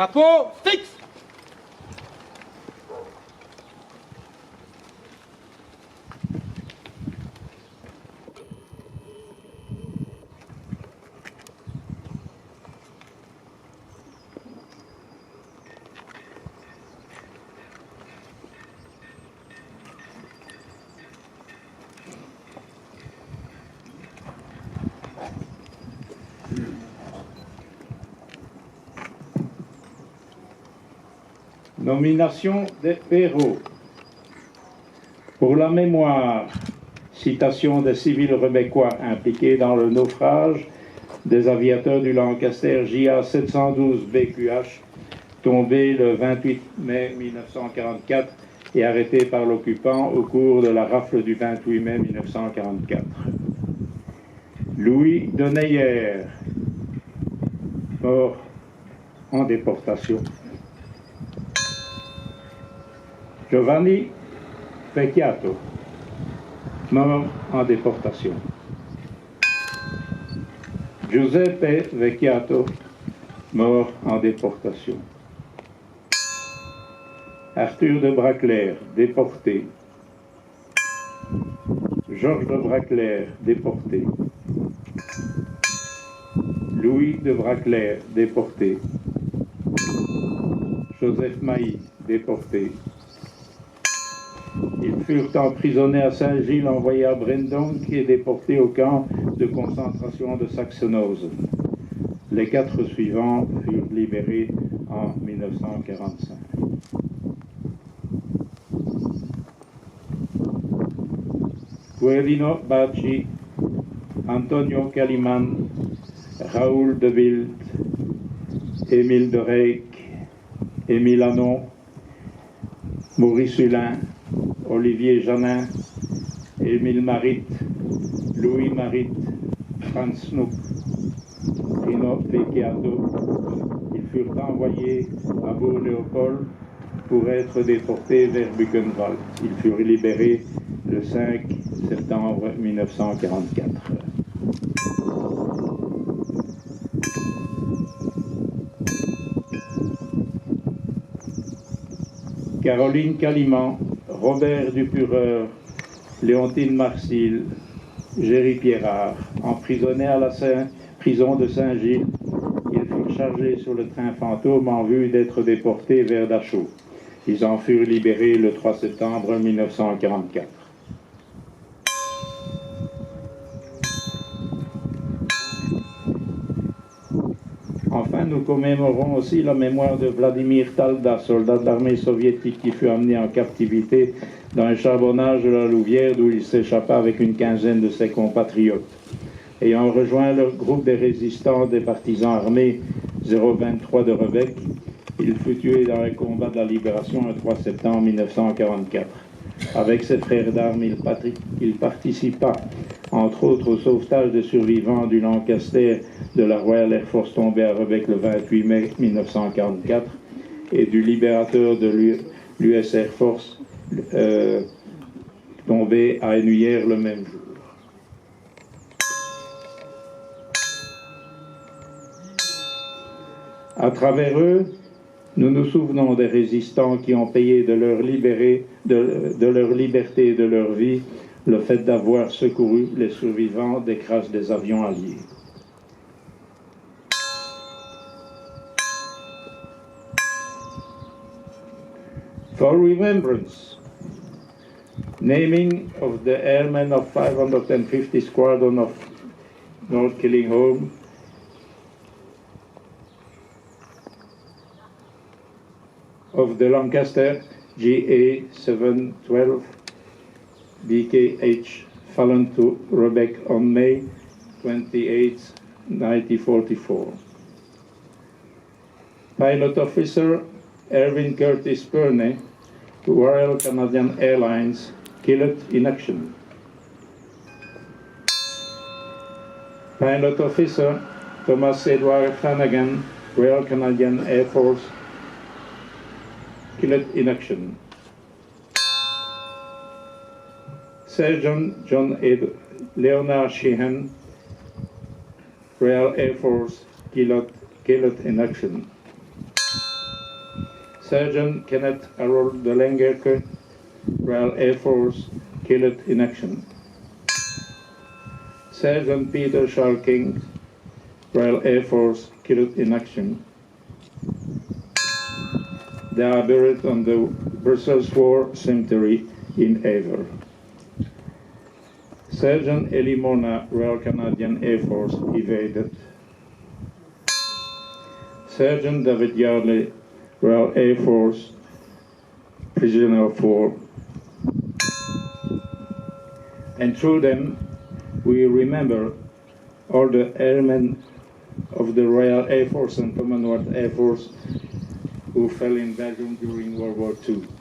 Drapeau, fixe! Nomination des héros. Pour la mémoire, citation des civils rebecquois impliqués dans le naufrage des aviateurs du Lancaster JA 712 BQH, tombé le 28 mai 1944 et arrêté par l'occupant au cours de la rafle du 28 mai 1944. Louis de Neyer, mort en déportation. Giovanni Vecchiato, mort en déportation. Giuseppe Vecchiato, mort en déportation. Arthur de Braclair, déporté. Georges de Braclair, déporté. Louis de Braclair, déporté. Joseph Mailly, déporté. Ils furent emprisonnés à Saint-Gilles, envoyés à Brendonck et déportés au camp de concentration de Saxenhausen. Les 4 suivants furent libérés en 1945. Guerrino Bacci, Antonio Caliman, Raoul de Wild, Émile de Reyck, Émile Anon, Maurice Hulin, Olivier Janin, Émile Marit, Louis Marit, Franz Snook, Rino Vecchiato. Ils furent envoyés à Bourg-Léopold pour être déportés vers Buchenwald. Ils furent libérés le 5 septembre 1944. Caroline Caliman, Robert Dupureur, Léontine Marcil, Géry Pierrard, emprisonnés à la prison de Saint-Gilles, ils furent chargés sur le train fantôme en vue d'être déportés vers Dachau. Ils en furent libérés le 3 septembre 1944. Enfin, nous commémorons aussi la mémoire de Vladimir Talda, soldat de l'armée soviétique qui fut amené en captivité dans un charbonnage de la Louvière d'où il s'échappa avec une quinzaine de ses compatriotes. Ayant rejoint le groupe des résistants des partisans armés 023 de Rebec, il fut tué dans les combats de la libération le 3 septembre 1944. Avec ses frères d'armes, il participa, entre autres, au sauvetage des survivants du Lancaster de la Royal Air Force tombé à Rebec le 28 mai 1944 et du libérateur de l'US Air Force tombé à Hennuyer le même jour. À travers eux, nous nous souvenons des résistants qui ont payé de leur liberté et de leur vie le fait d'avoir secouru les survivants des crashs des avions alliés. For remembrance, naming of the airmen of 550 Squadron of North Killinghome, of the Lancaster GA 712 BKH fallen to Rebec on May 28, 1944. Pilot Officer Erwin Curtis Perney, Royal Canadian Airlines, killed in action. Pilot Officer Thomas Edward Flanagan, Royal Canadian Air Force, killed in action. Sergeant John Leonard Sheehan, Royal Air Force, killed in action. Sergeant Kenneth Harold de Langerke, Royal Air Force, killed in action. Sergeant Peter Sharking, Royal Air Force, killed in action. They are buried on the Brussels War Cemetery in Havre. Sergeant Elie Mona, Royal Canadian Air Force, evaded. Sergeant David Yardley, Royal Air Force, prisoner of war. And through them, we remember all the airmen of the Royal Air Force and Commonwealth Air Force who fell in Belgium during World War II.